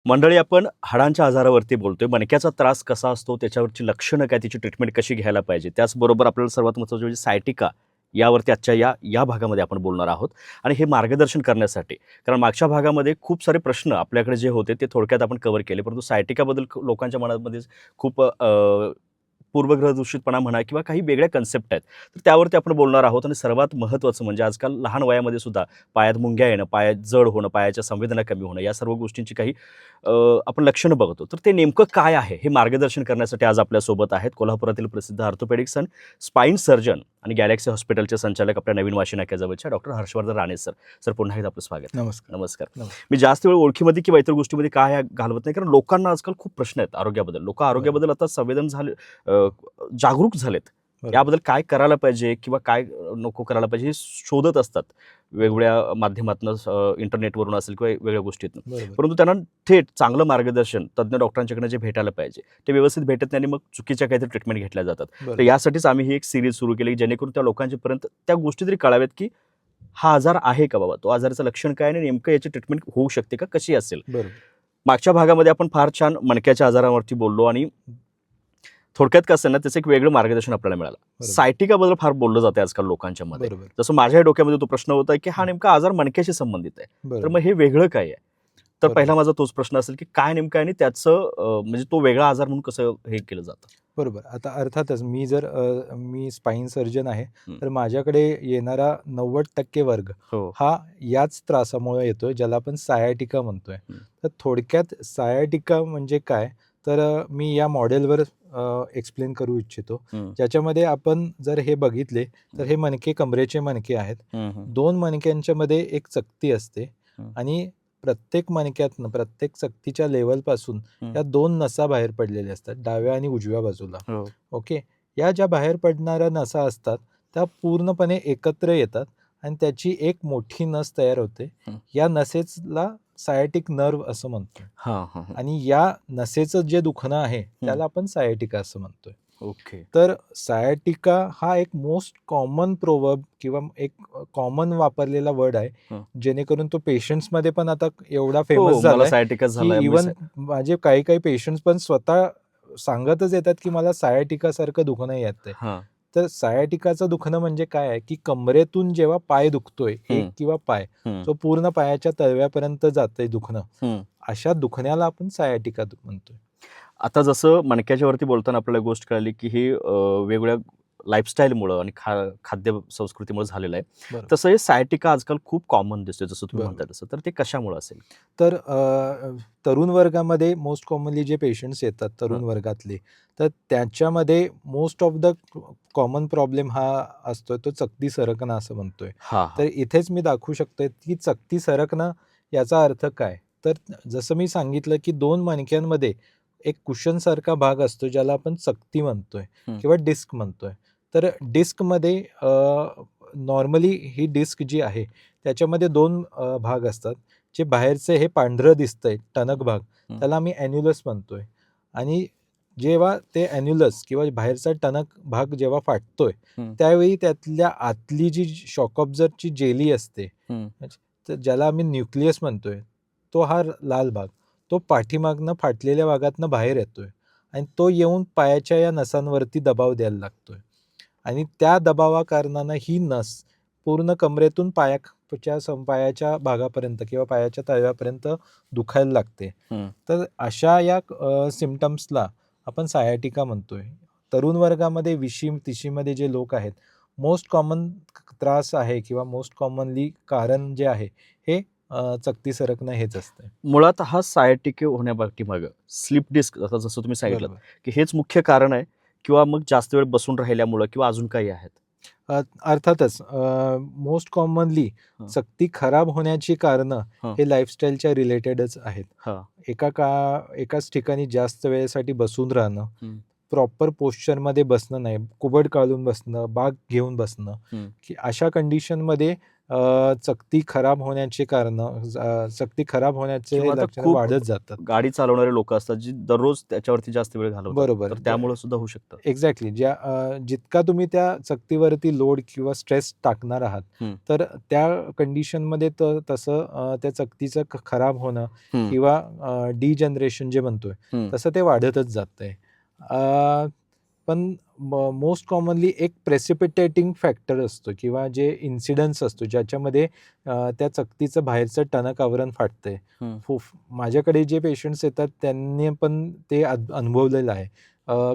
मंडळी, आपण हाडांच्या आजारावरती बोलतोय. मणक्याचा त्रास कसा असतो, त्याच्यावरची लक्षणं काय, त्याची ट्रीटमेंट कशी घ्यायला पाहिजे. त्याचबरोबर आपल्याला सर्वात महत्त्वाचं म्हणजे सायटिका यावरती आजच्या या या भागामध्ये आपण बोलणार आहोत. आणि हे मार्गदर्शन करण्यासाठी, कारण मागच्या भागामध्ये खूप सारे प्रश्न आपल्याकडे जे होते ते थोडक्यात आपण कव्हर केले. परंतु सायटिकाबद्दल लोकांच्या मनामध्ये खूप पूर्वग्रहदूषितपणा म्हणा किंवा काही वेगळ्या कन्सेप्ट आहेत. तर त्यावरती आपण बोलणार आहोत. आणि सर्वात महत्त्वाचं म्हणजे आजकाल लहान वयामध्ये सुद्धा पायात मुंग्या येणं, पायात जड होणं, पायाच्या संवेदना कमी होणं, या सर्व गोष्टींची काही आपण लक्षणं बघतो. तर ते नेमकं काय आहे हे मार्गदर्शन करण्यासाठी आज आपल्यासोबत आहेत कोल्हापुरातील प्रसिद्ध ऑर्थोपेडिक्स अँड स्पाइन सर्जन आणि गॅलेक्सी हॉस्पिटलचे संचालक आपल्या नवीन वाशी नाक्याजवळच्या doctor Harshvardhan Rane sir. Sir, पुन्हा एकदा आपलं स्वागत. नमस्कार. नमस्कार. नमस्कार. मी जास्त वेळ ओळखीमध्ये किंवा इतर गोष्टीमध्ये काय घालवत नाही, कारण लोकांना आजकाल खूप प्रश्न आहेत आरोग्याबद्दल. लोक आरोग्याबद्दल आता संवेदन झाले, जागरूक झालेत. बरोबर. याबद्दल काय करायला पाहिजे किंवा काय नको करायला पाहिजे हे शोधत असतात वेगवेगळ्या माध्यमातून, इंटरनेटवरून असेल किंवा वेगळ्या गोष्टीतून. बरोबर. परंतु त्यांना थेट चांगलं मार्गदर्शन तज्ज्ञ डॉक्टरांच्याकडे जे भेटायला पाहिजे ते व्यवस्थित भेटत नाही आणि मग चुकीच्या काहीतरी ट्रीटमेंट घेतल्या जातात. तर बरोबर. यासाठीच आम्ही ही एक सिरीज सुरू केली, जेणेकरून त्या लोकांच्यापर्यंत त्या गोष्टी तरी कळाव्यात की हा आजार आहे का बाबा, तो आजाराचं लक्षण काय आणि नेमकं याची ट्रीटमेंट होऊ शकते का, कशी असेल. बरोबर. मागच्या भागामध्ये आपण फार छान मणक्याच्या आजारावरती बोललो आणि थोडक्यात कसं ना, त्याचं एक वेगळं मार्गदर्शन आपल्याला मिळालं. बरोबर. सायटिकाबद्दल फार बोललं जाते आजकाल लोकांच्या मध्ये. बरोबर. जसं माझ्या डोक्यामध्ये तो प्रश्न होता की हा नेमका आजार मणक्याशी संबंधित आहे, तर बरोबर. मग हे वेगळं काय आहे. तर बरोबर. पहिला माझा तोच प्रश्न असेल की काय नेमकं आहे आणि त्याचं म्हणजे तो वेगळा आजार म्हणून कसं हे केलं जातं. बरोबर. आता अर्थातच मी स्पाइन सर्जन आहे, हं. तर माझ्याकडे येणारा 90% वर्ग हो. हा याच त्रासामुळे येतोय, ज्याला आपण सायाटिका म्हणतोय. तर थोडक्यात सायाटिका म्हणजे काय, तर मी या मॉडेलवर एक्सप्लेन करू इच्छितो, ज्याच्यामध्ये आपण जर हे बघितले तर हे मणके कमरेचे मणके आहेत. 2 मणक्यांच्या मध्ये एक चकती असते आणि प्रत्येक मणक्यातनं, प्रत्येक चकतीच्या लेवलपासून या 2 नसा बाहेर पडलेल्या असतात, डाव्या आणि उजव्या बाजूला. हो. ओके. या ज्या बाहेर पडणाऱ्या नसा असतात त्या पूर्णपणे एकत्र येतात आणि त्याची एक मोठी नस तयार होते. या नसेला सायटिक नर्व असं म्हणतो. हां, हां. आणि या नसेचं जे दुखणं आहे त्याला आपण सायटिका असं म्हणतोय. ओके. तर सायटिका हा एक मोस्ट कॉमन प्रोवर्ब किंवा एक कॉमन वापरलेला वर्ड आहे, जेणेकरून तो पेशंट्समध्ये पण आता एवढा फेमस झालाय की इव्हन माझे काही पेशंट्स पण स्वतः सांगतच येतात की मला सायटिका सारखं दुखणं येतंय. तर सायटिकाचं दुखणं म्हणजे काय आहे की कमरेतून जेव्हा पाय दुखतोय, एक किंवा पाय जो पूर्ण पायाच्या तळव्यापर्यंत जातंय दुखणं, अशा दुखण्याला आपण सायटिका म्हणतोय. आता जसं मणक्याच्या वरती बोलताना आपल्याला गोष्ट कळली की हे वेगवेगळ्या लाईफस्टाईलमुळं आणि खाद्य संस्कृतीमुळे झालेलं आहे. तसं हे सायटिका आजकाल खूप कॉमन दिसतोय, जसं तुम्ही म्हणताय तसं. तर ते कशामुळे असेल? तर तरुण वर्गामध्ये मोस्ट कॉमनली जे पेशंट्स येतात तरुण वर्गातले, तर त्याच्यामध्ये most of the common problem हा असतोय तो चकती सरकणं असं म्हणतोय. तर इथेच मी दाखवू शकतोय की चकती सरकणं याचा अर्थ काय. तर जसं मी सांगितलं की 2 मणक्यांमध्ये एक कुशनसारखा भाग असतो, ज्याला आपण चकती म्हणतोय किंवा डिस्क म्हणतोय. तर डिस्कमध्ये नॉर्मली ही डिस्क जी आहे त्याच्यामध्ये 2 भाग असतात. जे बाहेरचे हे पांढरं दिसतंय टणक भाग, त्याला आम्ही ॲन्युलस म्हणतोय. आणि जेव्हा ते ॲन्युलस किंवा बाहेरचा टणक भाग जेव्हा फाटतोय, त्यावेळी त्यातल्या आतली जी शॉक ऑब्झर्वची जेली असते, तर ज्याला आम्ही न्यूक्लियस म्हणतोय, तो हा लाल भाग, तो पाठीमागनं फाटलेल्या भागातनं बाहेर येतोय आणि तो येऊन पायाच्या या नसांवरती दबाव द्यायला लागतोय. आणि त्या दबावाकारणानं ही नस पूर्ण कमरेतून पायाच्या भागापर्यंत किंवा पायाच्या तळव्यापर्यंत दुखायला लागते. तर अशा या सिम्पटम्सला आपण सायटिका म्हणतोय. तरुण वर्गामध्ये 20-30मध्ये जे लोक आहेत, मोस्ट कॉमन त्रास आहे किंवा मोस्ट कॉमनली कारण जे आहे हे चकती सरकणं हेच असतं. मुळात हा सायटिका होण्यापाठीमागं स्लिप डिस्क, आता जसं तुम्ही सांगितलं की हेच मुख्य कारण आहे, किंवा मग जास्त वेळ बसून राहिल्यामुळं किंवा अजून काही आहेत? अर्थातच मोस्ट कॉमनली चकती खराब होण्याची कारणं हे लाईफस्टाईलच्या रिलेटेडच आहेत. एकाच ठिकाणी जास्त वेळेसाठी बसून राहणं, प्रॉपर पोश्चरमध्ये बसणं नाही, कुबड काढून बसणं, बाग घेऊन बसणं, की अशा कंडिशनमध्ये चकती खराब होण्याची कारणं चकती खराब होण्याचे किंवा आता लक्षणं खूप वाढत जातात. गाडी चालवणारे लोक असतात जी दररोज त्याच्यावरती जास्त वेळ घालवतात, बरोबर. तर त्यामुळे सुद्धा होऊ शकतं. एक्झॅक्टली. जितका तुम्ही त्या चकतीवरती लोड किंवा स्ट्रेस टाकणार आहात, हं. तर त्या कंडिशनमध्ये तसं त्या चकतीचं खराब होणं हं. किंवा डिजनरेशन जे म्हणतोय, हं. तसं ते वाढतच जातंय. अ, पण मोस्ट कॉमनली एक प्रेसिपिटेटिंग फॅक्टर असतो किंवा जे इन्सिडन्स असतो, ज्याच्यामध्ये त्या चकतीचं बाहेरचं टणक आवरण फाटतंय. हं. माझ्याकडे जे पेशंट्स येतात त्यांनी पण ते अनुभवलेलं आहे.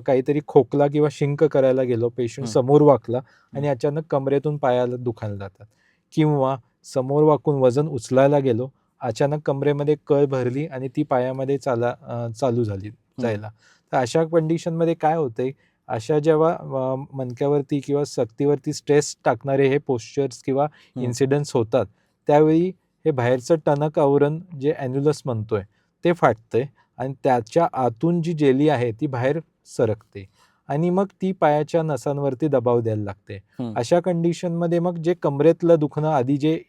काहीतरी खोकला किंवा शिंक करायला गेलो, पेशंट हं. समोर वाकला हं. आणि अचानक कमरेतून पायाला दुखायला जातात. किंवा समोर वाकून वजन उचलायला गेलो, अचानक कमरेमध्ये कळ भरली आणि ती पायामध्ये चालू झाली हं. जायला. तर अशा कंडिशनमध्ये काय होतंय, अशा जेव्हा मणक्यावरती किंवा सकतीवरती स्ट्रेस टाकणारे हे पोश्चर्स किंवा हं. इन्सिडेंट्स होतात, त्यावेळी हे बाहेरचं टणक आवरण जे ॲन्युलस म्हणतोय, ते फाटतंय आणि त्याच्या आतून जी जेली आहे ती बाहेर सरकते आणि मग ती पायाच्या नसांवरती दबाव द्यायला लागते. हं. अशा कंडिशनमध्ये मग जे कमरेतलं दुखणं आधी जे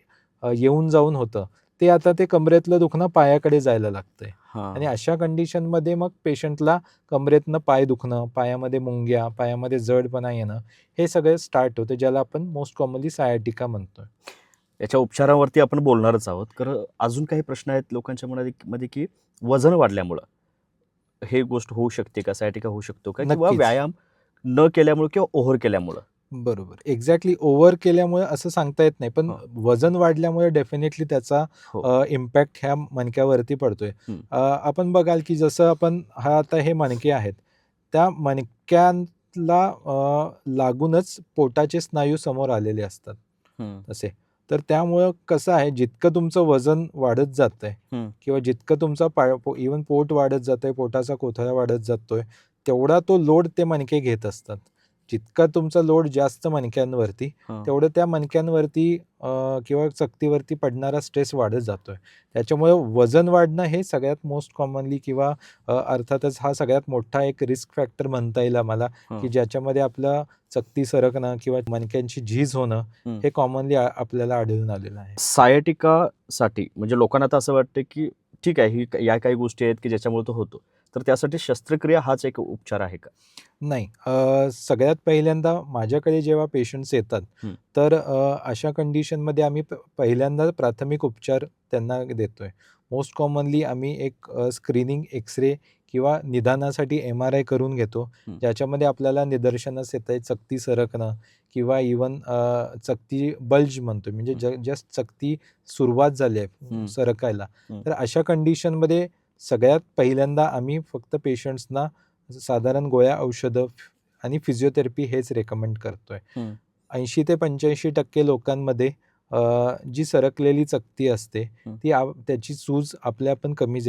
येऊन जाऊन होतं, ते आता ते कमरेतलं दुखणं पायाकडे जायला लागतंय आणि हां. अशा कंडिशनमध्ये मग पेशंटला कमरेतनं पाय दुखणं, पायामध्ये मुंग्या, पायामध्ये जडपणा येणं, हे सगळं स्टार्ट होतं, ज्याला आपण मोस्ट कॉमनली सायाटिका म्हणतोय. याच्या उपचारावरती आपण बोलणारच आहोत. कारण अजून काही प्रश्न आहेत लोकांच्या मध्ये, की वजन वाढल्यामुळं हे गोष्ट होऊ शकते का? सायटिका होऊ शकतो का? किंवा नक्कीच. व्यायाम न केल्यामुळे किंवा ओव्हर केल्यामुळं? बरोबर. एक्झॅक्टली ओव्हर केल्यामुळे असं सांगता येत नाही. पण हो. वजन वाढल्यामुळे डेफिनेटली त्याचा हो. इम्पॅक्ट ह्या मणक्यावरती पडतोय. हं. आपण बघाल की जसं आपण आता हे मणके आहेत, त्या मणक्यांना लागूनच पोटाचे स्नायू समोर आलेले असतात हं. तसे. तर त्यामुळं कसं आहे, जितकं तुमचं वजन वाढत जातंय हं. किंवा जितकं तुमचा इव्हन पोट वाढत जातंय, पोटाचा कोथळा वाढत जातोय, तेवढा तो लोड ते मणके घेत असतात. जितका तुमचा लोड जास्त मणक्यांवरती, हां. तेवढं त्या मणक्यांवरती किंवा चकतीवरती पडणारा स्ट्रेस वाढत जातोय. त्याच्यामुळे वजन वाढणं हे सगळ्यात मोस्ट कॉमनली किंवा अर्थातच हा सगळ्यात मोठा एक रिस्क फॅक्टर म्हणता येईल आम्हाला, हां. की ज्याच्यामध्ये आपलं चकती सरकणं किंवा मणक्यांची झीज होणं हं. हे कॉमनली आपल्याला आढळून आलेलं आहे. सायटिकासाठी म्हणजे लोकांना तर असं वाटतं, की ठीक आहे, या काही गोष्टी आहेत, की ज्याच्यामुळे तो होतो. तर त्यासाठी शस्त्रक्रिया हाच एक उपचार आहे का? नाही. सगळ्यात पहिल्यांदा माझ्याकडे जेव्हा पेशंट्स येतात, हं. तर अशा कंडिशनमध्ये आम्ही पहिल्यांदा प्राथमिक उपचार त्यांना देतोय. मोस्ट कॉमनली आम्ही एक स्क्रीनिंग एक्स-रे किंवा निदानासाठी MRI करून घेतो. हं. ज्याच्यामध्ये आपल्याला निदर्शनास येतंय चकती सरकणं किंवा इव्हन चकती बल्ज म्हणतोय, म्हणजे हं. जस्ट चकती सुरुवात झाली आहे हं. सरकायला. हं. तर अशा कंडिशनमध्ये सगळ्यात पहिल्यांदा आम्ही फक्त पेशंट्सना साधारण गोळ्या, औषधं आणि फिजिओथेरपी हेच रेकमेंड करतोय. हं. 80 ते 85% लोकांमध्ये जी सरकलेली चकती असते, हं. त्याची सूज आपल्या पण कमी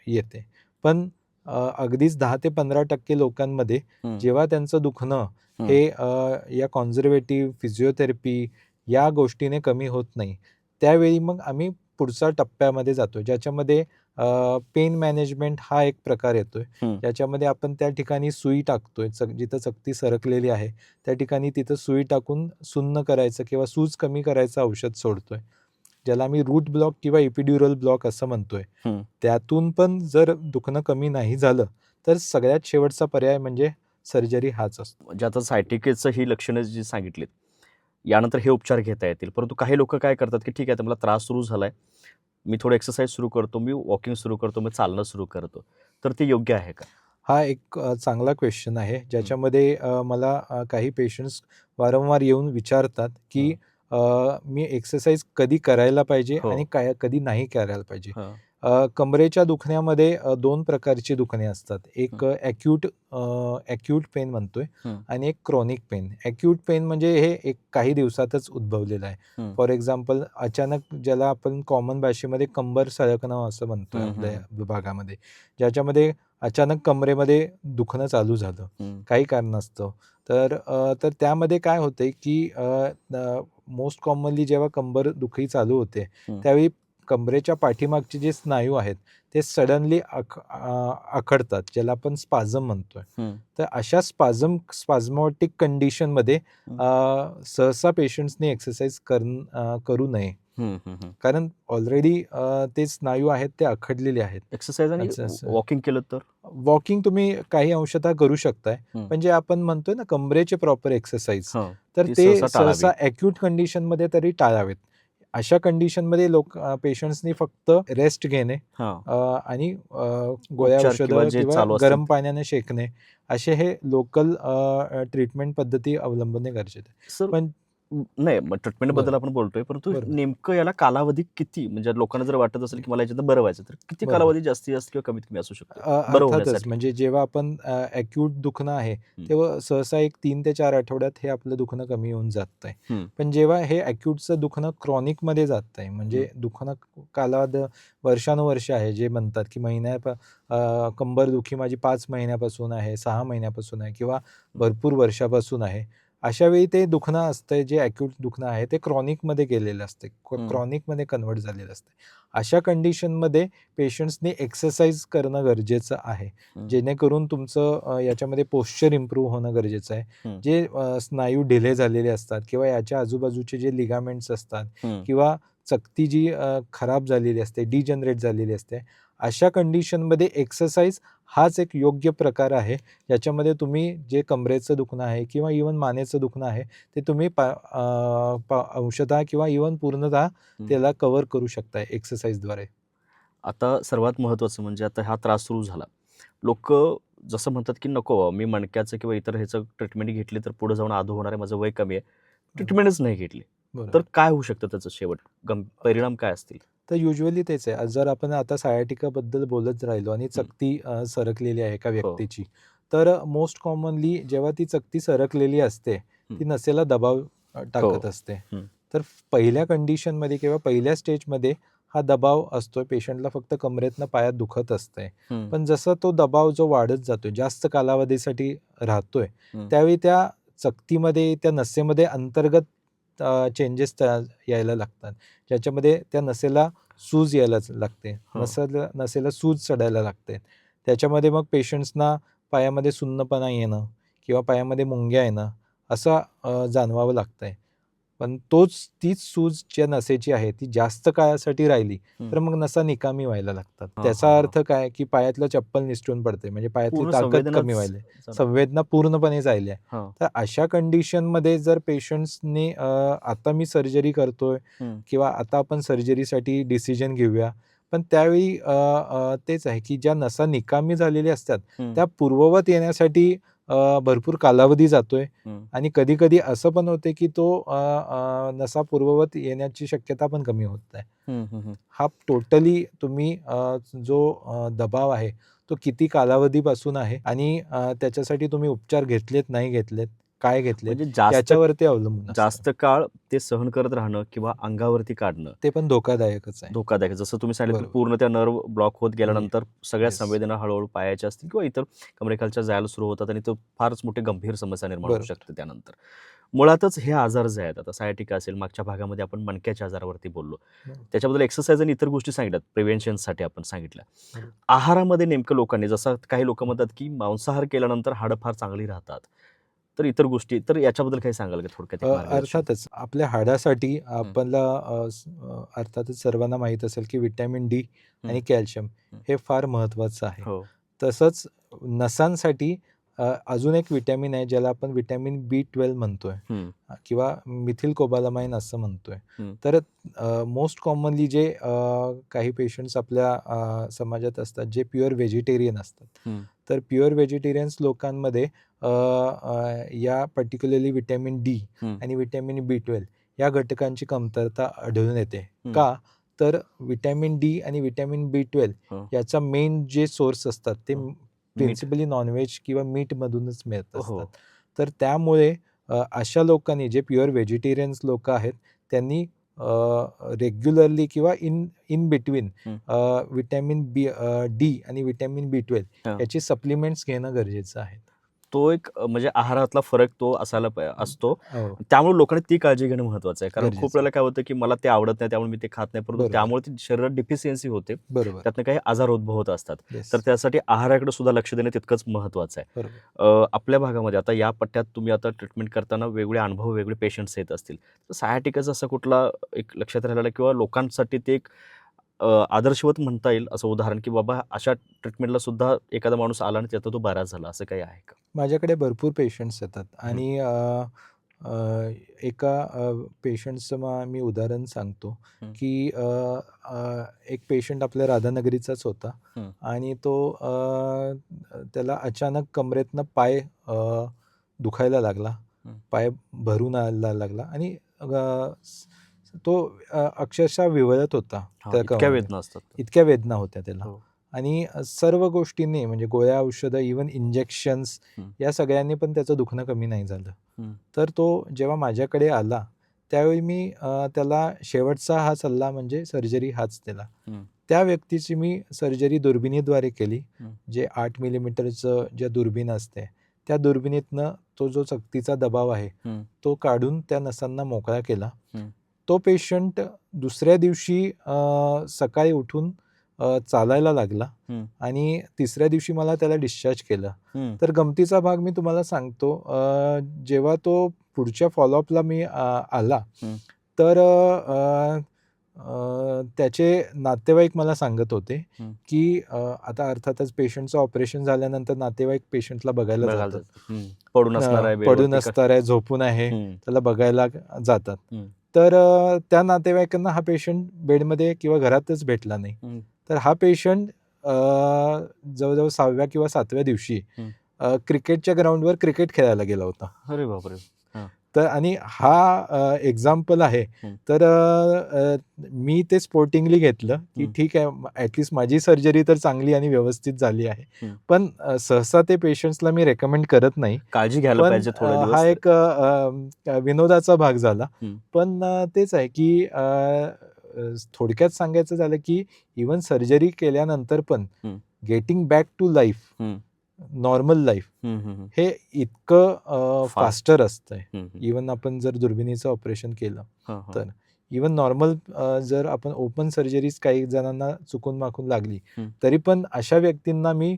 येते. पण अगदीच 10 ते 15% लोकांमध्ये हं. जेव्हा त्यांचं दुखणं हं. हे या कॉन्झर्व्हेटिव्ह फिजिओथेरपी या गोष्टीने कमी होत नाही, त्यावेळी मग आम्ही पुढच्या टप्प्यामध्ये जातो, ज्याच्यामध्ये पेन मॅनेजमेंट हा एक प्रकार येतोय. हं. ज्याच्यामध्ये आपण त्या ठिकाणी सुई टाकतोय, जिथं चकती सरकलेली आहे, त्या ठिकाणी तिथं सुई टाकून सुन्न करायचं किंवा सूज कमी करायचं औषध सोडतोय. ज्याला आम्ही रूट ब्लॉक किंवा एपिड्युरल ब्लॉक असं म्हणतोय. हं. त्यातून पण जर दुखणं कमी नाही झालं, तर सगळ्यात शेवटचा पर्याय म्हणजे सर्जरी हाच असतो. म्हणजे आता सायटिकेचं ही लक्षणं जी सांगितलीत, यानंतर हे उपचार घेता येतील. परंतु काही लोकं काय करतात, की ठीक आहे, आता मला त्रास सुरू झालाय. मी थोडं एक्सरसाइज सुरू करतो, मी वॉकिंग सुरू करतो, मी चालणं सुरू करतो. तर ते योग्य आहे का? हा एक चांगला क्वेश्चन आहे, हं. ज्याच्यामध्ये मला काही पेशंट्स वारंवार येऊन विचारतात, की हां. मी एक्सरसाइज कधी करायला पाहिजे हो. आणि कधी नाही करायला पाहिजे. हां. कमरेच्या दुखण्यामध्ये 2 प्रकारची दुखणे असतात. हं. एक ॲक्यूट पेन म्हणतोय हं. आणि एक क्रॉनिक पेन. ॲक्यूट पेन म्हणजे हे एक काही दिवसातच उद्भवलेलं आहे. हं. फॉर एक्झाम्पल अचानक ज्याला आपण कॉमन भाषेमध्ये कंबर सळकणं असं म्हणतोय हं. आपल्या हं. विभागामध्ये, ज्याच्यामध्ये अचानक कमरेमध्ये दुखणं चालू झालं, हं. काही कारणास्तव. तर त्यामध्ये काय होतंय, की मोस्ट कॉमनली जेव्हा कंबर दुखी चालू होते, हं. त्यावेळी कमरेच्या पाठीमागचे जे स्नायू आहेत ते सडनली आखडतात, ज्याला आपण स्पाझम म्हणतोय. तर अशा स्पाझमॅटिक कंडिशनमध्ये सहसा पेशंट्सनी एक्सरसाइज करू नये, कारण ऑलरेडी ते स्नायू आहेत ते आखडलेले आहेत. एक्सरसाइज आणि अच्छा. वॉकिंग केलं तर वॉकिंग तुम्ही काही अंशतः करू शकताय, पण जे आपण म्हणतोय ना कमरेचे प्रॉपर एक्सरसाइज, तर ती ते सहसा टाळावी. सहसा ॲक्यूट कंडिशनमध्ये तरी टाळावेत. अशा कंडिशनमध्ये पेशंट्सनी फक्त रेस्ट घेणे आणि गोळ्या उपचार किंवा औषधं जे किंवा चालू असतील गरम पाण्याने शेकणे, असे हे लोकल ट्रीटमेंट पद्धती अवलंबणे गरजेचे आहे. सर. पण नाही, मग ट्रीटमेंट बद्दल आपण बोलतोय, परंतु बरोबर. नेमकं याला कालावधी किती, म्हणजे लोकांना जर वाटत असेल की मला याच्यात बरं व्हायचं, तर किती बरोबर. कालावधी जास्तीत जास्त किंवा कमीत कमी असू शकतो बरं अर्थातच, होण्यासाठी? म्हणजे जेव्हा आपण ॲक्यूट दुखणं आहे तेव्हा सहसा एक 3 ते 4 आठवड्यात हे आपलं दुखणं कमी होऊन जातंय. पण जेव्हा हे ॲक्यूटचं दुखणं क्रॉनिकमध्ये जातंय, म्हणजे दुखणं कालावधी वर्षानुवर्ष आहे, जे म्हणतात की कंबरदुखी माझी 5 महिन्यापासून आहे, 6 महिन्यापासून आहे किंवा भरपूर वर्षापासून आहे, अशा वेळी ते दुखणं असतंय, जे ॲक्यूट दुखणं आहे ते क्रॉनिकमध्ये गेलेलं असते, क्रॉनिकमध्ये कन्व्हर्ट झालेलं असते. अशा कंडिशनमध्ये पेशंट्सनी एक्सरसाइज करणं गरजेचं आहे, जेणेकरून तुमचं याच्यामध्ये पोश्चर इम्प्रूव्ह होणं गरजेचं आहे. जे स्नायू ढिले झालेले असतात किंवा याच्या आजूबाजूचे जे लिगामेंट्स असतात किंवा चकती जी खराब झालेली असते, डिजनरेट झालेली असते, अशा कंडिशनमध्ये एक्सरसाइज हाच एक योग्य प्रकार आहे, ज्याच्यामध्ये तुम्ही जे कमरेचं दुखणं आहे किंवा इव्हन मानेचं दुखणं आहे ते तुम्ही अंशतः किंवा इव्हन पूर्णतः त्याला कव्हर करू शकताय एक्सरसाइजद्वारे. आता सर्वात महत्त्वाचं म्हणजे आता हा त्रास सुरू झाला, लोक जसं म्हणतात की नको बाबा, मी मणक्याचं किंवा इतर ह्याचं ट्रीटमेंट घेतली तर पुढे जाऊन आधो होणार आहे, माझं वय कमी आहे, ट्रीटमेंटच नाही घेतली, तर काय होऊ शकतं त्याचं शेवट, परिणाम काय असतील? तर युजली तेच आहे. जर आपण आता सायाटिकाबद्दल बोलत राहिलो आणि चकती सरकलेली आहे एका व्यक्तीची, तर मोस्ट कॉमनली जेव्हा ती चकती सरकलेली असते ती नसेला दबाव टाकत असते. तर पहिल्या कंडिशनमध्ये किंवा पहिल्या स्टेजमध्ये हा दबाव असतोय, पेशंटला फक्त कमरेतनं पायात दुखत असतंय. पण जसं तो दबाव जो वाढत जातोय, जास्त कालावधीसाठी राहतोय, त्यावेळी त्या चकतीमध्ये, त्या नसेमध्ये अंतर्गत चेंजेस यायला लागतात, ज्याच्यामध्ये त्या नसेला सूज यायला लागते, नसेला सूज चढायला लागते. त्याच्यामध्ये मग पेशंट्सना पायामध्ये सुन्नपणा येणं किंवा पायामध्ये मुंग्या येणं असं जाणवावं लागतंय. पण तीच सूज ज्या नसेची आहे ती जास्त काळासाठी राहिली तर मग नसा निकामी व्हायला लागतात. त्याचा अर्थ काय की पायातलं चप्पल निसटून पडते, म्हणजे पायातली ताकद कमी व्हायली, संवेदना पूर्णपणे जायली आहे. तर अशा कंडिशनमध्ये जर पेशंट्सनी आता मी सर्जरी करतोय किंवा आता आपण सर्जरीसाठी डिसिजन घेऊया, पण त्यावेळी तेच आहे की ज्या नसा निकामी झालेल्या असतात त्या पूर्ववत येण्यासाठी भरपूर कालावधी जातोय आणि कधी कधी असं पण होते की तो नसा पूर्ववत येण्याची शक्यता पण कमी होत आहे. हा टोटली तुम्ही जो दबाव आहे तो किती कालावधीपासून आहे आणि त्याच्यासाठी तुम्ही उपचार घेतलेत नाही घेतलेत, काय घेतलेत, म्हणजे याच्यावरती अवलंबून जास्त काळ ते सहन करत राहणं किंवा अंगावरती काढणं ते पण धोकादायकच आहे. धोकादायक, जसं तुम्ही सांगितलं पूर्ण त्या नर्व ब्लॉक होत गेल्यानंतर सगळ्या संवेदना हळूहळू पायाच्या असतील किंवा इतर कमरेखालच्या जायला सुरू होतात आणि तो फारच मोठी गंभीर समस्या निर्माण होऊ शकते. त्यानंतर मुळातच हे आजार जे आहेत, आता सायाटिका असेल, मागच्या भागामध्ये आपण मणक्याच्या आजारावरती बोललो, त्याच्याबद्दल एक्सरसाइज आणि इतर गोष्टी सांगितल्यात, प्रिव्हेन्शनसाठी आपण सांगितल्या. आहारामध्ये नेमकं लोकांनी, जसं काही लोक म्हणतात की मांसाहार केल्यानंतर हाडं फार चांगली राहतात, तर इतर गोष्टी, तर याच्याबद्दल काही सांगाल का थोडक्यात? अर्थातच आपल्या हाडासाठी आपल्याला अर्थातच सर्वांना माहीत असेल की व्हिटॅमिन डी आणि कॅल्शियम हे फार महत्त्वाचं आहे. तसंच नसांसाठी अजून एक व्हिटॅमिन आहे ज्याला आपण व्हिटॅमिन B12 म्हणतोय किंवा मिथिल कोबालामाइन असं म्हणतोय. तर मोस्ट कॉमनली जे काही पेशंट्स आपल्या समाजात असतात जे प्युअर व्हेजिटेरियन असतात, तर प्युअर व्हेजिटेरियन्स लोकांमध्ये या पर्टिक्युलरली व्हिटॅमिन डी आणि व्हिटॅमिन B12 या घटकांची कमतरता आढळून येते. का तर व्हिटॅमिन डी आणि व्हिटॅमिन B12 याचा मेन जे सोर्स असतात ते प्रिन्सिपली नॉनव्हेज किंवा मीटमधूनच मिळत असतात. तर त्यामुळे अशा लोकांनी, जे प्युअर व्हेजिटेरियन्स लोक आहेत, त्यांनी रेग्युलरली किंवा इन बिटवीन व्हिटॅमिन डी आणि व्हिटॅमिन B12 याची सप्लिमेंट्स घेणं गरजेचं आहे. तो एक म्हणजे आहारातला फरक तो असायला असतो. हो, त्यामुळे लोकांनी ती काळजी घेणं महत्त्वाचं आहे. कारण खूप गरजेचं वेळेला काय होतं, की मला ते आवडत नाही त्यामुळे मी ते खात नाही. परंतु बरोबर, त्यामुळे ती शरीरात डिफिशियन्सी होते. बरोबर. त्यातनं काही आजार उद्भवत असतात. येस, तर त्यासाठी आहाराकडे सुद्धा लक्ष देणं तितकंच महत्त्वाचं आहे. बरोबर. आपल्या भागामध्ये आता या पट्ट्यात तुम्ही आता ट्रीटमेंट करताना वेगळे अनुभव, वेगळे पेशंट्स येत असतील. तर सायाटिकाचा असा कुठला एक लक्षात राहिलेला किंवा लोकांसाठी ते एक आदर्शवत म्हणता येईल असं उदाहरण, की बाबा अशा ट्रीटमेंटला सुद्धा एखादा माणूस आला आणि त्याचा तो बरा झाला, असं काही आहे का? माझ्याकडे भरपूर पेशंट्स येतात हं, आणि एका पेशंटचं मी उदाहरण सांगतो, हं, की एक पेशंट आपल्या राधानगरीचाच होता हं, आणि तो त्याला अचानक कमरेतनं पाय दुखायला लागला. हं. पाय भरून यायला लागला आणि तो अक्षरशः विव्हळत होता हां, त्या इतक्या कमाने. वेदना असतात. इतक्या वेदना होत्या त्याला. हो. आणि सर्व गोष्टींनी म्हणजे गोळ्या, औषधं, इव्हन इंजेक्शन्स हं, या सगळ्यांनी पण त्याचं दुखणं कमी नाही झालं. हं, तर तो जेव्हा माझ्याकडे आला, त्यावेळी मी त्याला शेवटचा हा सल्ला म्हणजे सर्जरी हाच दिला. हं, त्या व्यक्तीची मी सर्जरी दुर्बिणीद्वारे केली. हं, जे 8 मिलीमीटरचं ज्या दुर्बीण असते, त्या दुर्बिणीतनं तो जो सक्तीचा दबाव आहे, हं, तो काढून त्या नसांना मोकळा केला. हं, तो पेशंट दुसऱ्या दिवशी सकाळी उठून चालायला लागला हं, आणि तिसऱ्या दिवशी मला त्याला डिस्चार्ज केलं. हं, तर गमतीचा भाग मी तुम्हाला सांगतो, जेव्हा तो पुढच्या फॉलोअपला मी आला, हं, तर त्याचे नातेवाईक मला सांगत होते, हं. की आता अर्थातच पेशंटचं ऑपरेशन झाल्यानंतर नातेवाईक पेशंटला बघायला बघायला जातात. जातात. हं. पडून असणार आहे पडून बेडवरती का असणार आहे, झोपून आहे, हं, त्याला बघायला जातात. हं, तर त्या नातेवाईकांना हा पेशंट बेडमध्ये किंवा घरातच भेटला नाही. हं, तर हा पेशंट जवळ-जवळ 6व्या किंवा 7व्या दिवशी हं. क्रिकेटच्या ग्राउंडवर क्रिकेट खेळायला गेला होता. अरे बापरे! हां. तर आणि हा एक्झाम्पल आहे. हं, तर मी ते स्पोर्टिंगली घेतलं, की हं, ठीक आहे, ॲटलीस्ट माझी सर्जरी तर चांगली आणि व्यवस्थित झाली आहे. हं. पण सहसा ते पेशंट्सला मी रेकमेंड करत नाही. काळजी घ्यायला पण पाहिजे थोडे हा दिवस. एक विनोदाचा भाग झाला. हं, पण तेच आहे, की थोडक्यात सांगायचं झालं, की इव्हन सर्जरी केल्यानंतर पण हं, गेटिंग बॅक टू लाईफ, हं, नॉर्मल लाईफ हं, हं, हं. हे इतकं फास्ट. फास्टर असतंय. हं, हं. इव्हन आपण जर दुर्बिणीचं ऑपरेशन केलं हां, हां. तर. इव्हन नॉर्मल जर आपण ओपन सर्जरीज काही जणांना चुकून-माकून लागली, हं. तरी पण अशा व्यक्तींना मी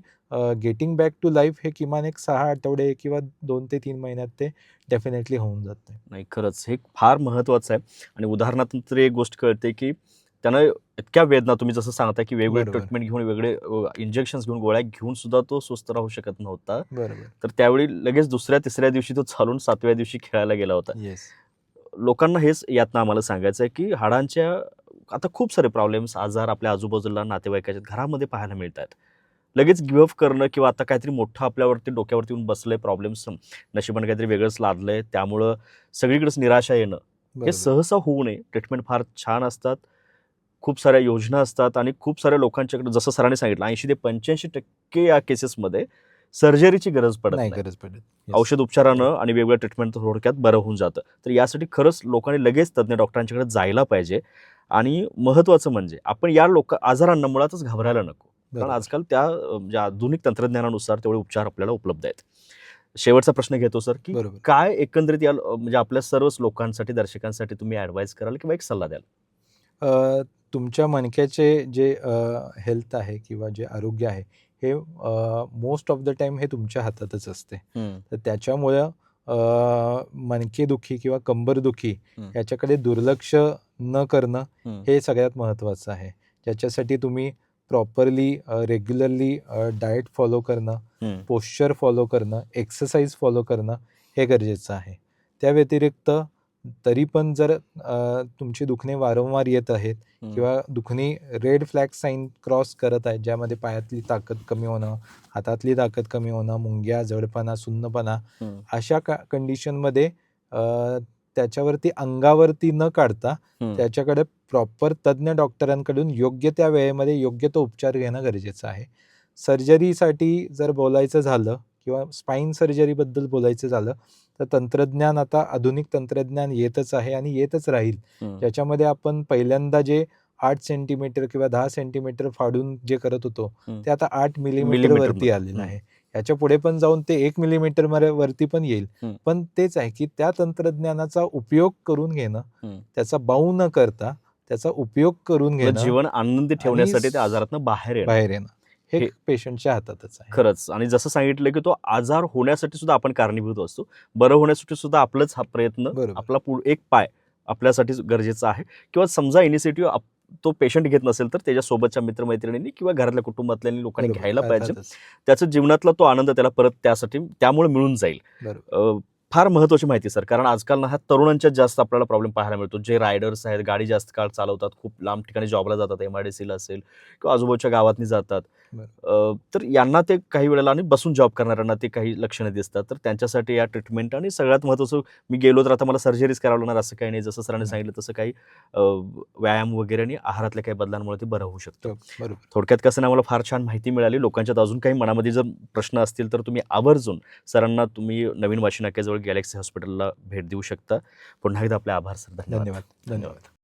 गेटिंग बॅक टू लाईफ हे किमान एक 6 आठवडे किंवा 2 ते 3 महिन्यात ते डेफिनेटली होऊन जातंय. नाही खरंच हे फार महत्त्वाचं आहे आणि उदाहरणातून तरी एक गोष्ट कळते, की त्यानं इतक्या वेदना तुम्ही जसं सांगताय, की वेगवेगळे बरोबर, ट्रीटमेंट घेऊन, वेगळे इंजेक्शन्स घेऊन, गोळ्या घेऊन सुद्धा तो स्वस्थ राहू शकत नव्हता. बरोबर. तर त्यावेळी लगेच दुसऱ्या, तिसऱ्या दिवशी तो चालून 7व्या दिवशी खेळायला गेला होता. येस. लोकांना हेच यातनं आम्हाला सांगायचं आहे, की हाडांच्या आता खूप सारे प्रॉब्लेम्स, आजार आपल्या आजूबाजूला नातेवाईकाच्या घरामध्ये पाहायला मिळतात. लगेच गिव्ह अप करणं किंवा आता काहीतरी मोठं आपल्यावरती डोक्यावरती येऊन बसलंय, प्रॉब्लेम्स नशिबाने काहीतरी वेगळंच लादलंय, त्यामुळं सगळीकडेच निराशा येणं, हे बरोबर. सहसा होऊ नये. ट्रीटमेंट फार छान असतात. खूप साऱ्या योजना असतात आणि खूप साऱ्या लोकांच्याकडे जसं सरांनी सांगितलं 80% ते 85% या केसेसमध्ये सर्जरीची गरज पडत नाही नाही. गरज पडत. येस. औषध उपचारानं आणि वेगवेगळ्या ट्रीटमेंट थोडक्यात बरं होऊन जातं. तर यासाठी खरंच लोकांनी लगेच तज्ञ डॉक्टरांच्याकडे जायला पाहिजे आणि महत्त्वाचं म्हणजे आपण या आजारांना मुळातच घाबरायला नको. कारण बरोबर. आजकाल त्या म्हणजे आधुनिक तंत्रज्ञानानुसार तेवढे उपचार आपल्याला उपलब्ध आहेत. शेवटचा प्रश्न घेतो सर, की बरोबर. काय एकंदरीत या म्हणजे आपल्या सर्वच लोकांसाठी, दर्शकांसाठी तुम्ही ॲडवाईस कराल किंवा एक सल्ला द्याल? तुमच्या मणक्याचे जे हेल्थ आहे किंवा जे आरोग्य आहे, हे मोस्ट ऑफ द टाईम हे तुमच्या हातातच असते. हं, तर त्याच्यामुळं मणकेदुखी किंवा कंबरदुखी हं, ह्याच्याकडे दुर्लक्ष न करणं हं, हे सगळ्यात महत्त्वाचं आहे. ज्याच्यासाठी तुम्ही प्रॉपरली रेग्युलरली डाएट फॉलो करणं, हं, पोश्चर फॉलो करणं, एक्सरसाइज फॉलो करणं हे गरजेचं आहे. त्या व्यतिरिक्त तरी पण जर तुमची दुखणे वारंवार येत आहेत हं, किंवा दुखणी रेड फ्लॅग साईन क्रॉस करत आहेत, ज्यामध्ये पायातली ताकद कमी होणं, हातातली ताकद कमी होणं, मुंग्या, जडपणा, सुन्नपणा, हं, अशा कंडिशनमध्ये त्याच्यावरती अंगावरती न काढता हं, त्याच्याकडे प्रॉपर तज्ञ डॉक्टरांकडून योग्य त्या वेळेमध्ये योग्य तो उपचार घेणं गरजेचं आहे. सर्जरीसाठी जर बोलायचं झालं किंवा स्पाईन सर्जरीबद्दल बोलायचं झालं, तर आधुनिक तंत्रज्ञान येतच आहे आणि येतच राहील. हं, ज्याच्यामध्ये आपण पहिल्यांदा जे 8 सेंटीमीटर किंवा 10 सेंटीमीटर फाडून जे करत होतो हं. ते आता 8 मिलीमीटर मिलीमीटर वरती मध्ये. आलेलं आहे. ह्याच्या पुढे पण जाऊन ते 1 मिलीमीटर वरती पण येईल. हं. पण तेच आहे की त्या तंत्रज्ञानाचा उपयोग करून घेणं, हं. त्याचा बाऊ न करता त्याचा उपयोग करून आपलं घेणं जीवन आनंदी आणि ठेवण्यासाठी त्या आजारातनं बाहेर येणं. बाहेर येणं हे हे पेशंटच्या हातातच आहे. खरंच आणि जसं सांगितलं की तो आजार होण्यासाठी सुद्धा आपण कारणीभूत असतो. बरं होण्यासाठी सुद्धा आपलाच हा प्रयत्न, बरोबर. आपला एक पाय आपल्यासाठी गरजेचा आहे किंवा समजा इनिशिएटिव्ह तो पेशंट घेत नसेल तर त्याच्या सोबतच्या मित्रमैत्रिणींनी किंवा घरातल्या कुटुंबातल्या लोकांनी बरोबर. घ्यायला पाहिजे. अर्थातच. त्याचा जीवनातला तो आनंद त्याला परत त्यामुळे मिळून जाईल. बरोबर. फार महत्त्वाची माहिती सर, कारण आजकाल ना ह्या तरुणांच्यात जास्त आपल्याला प्रॉब्लेम पाहायला मिळतो. जे रायडर्स आहेत, गाडी जास्त काळ चालवतात, खूप लांब ठिकाणी जॉबला जातात, MIDCला असेल किंवा आजूबाजूच्या गावातनी जातात. तर यांना ते काही वेळेला आणि बसून जॉब करणाऱ्यांना ते काही लक्षणं दिसतात. तर त्यांच्यासाठी या ट्रीटमेंट आणि सगळ्यात महत्त्वाचं, मी गेलो तर आता मला सर्जरीच करावं लागणार असं काही नाही. जसं सरांनी नाही. सांगितलं तसं काही व्यायाम वगैरे आणि आहारातल्या काही बदलांमुळे ते बरं होऊ शकतं. बरोबर. थोडक्यात कसं ना, मला फार छान माहिती मिळाली. लोकांच्यात अजून काही मनामध्ये जर प्रश्न असतील तर तुम्ही आवर्जून सरांना तुम्ही नवीन वाशी नाक्याजवळ गॅलेक्सी हॉस्पिटलला भेट देऊ शकता. पुन्हा एकदा आपले आभार सर. धन्यवाद. धन्यवाद.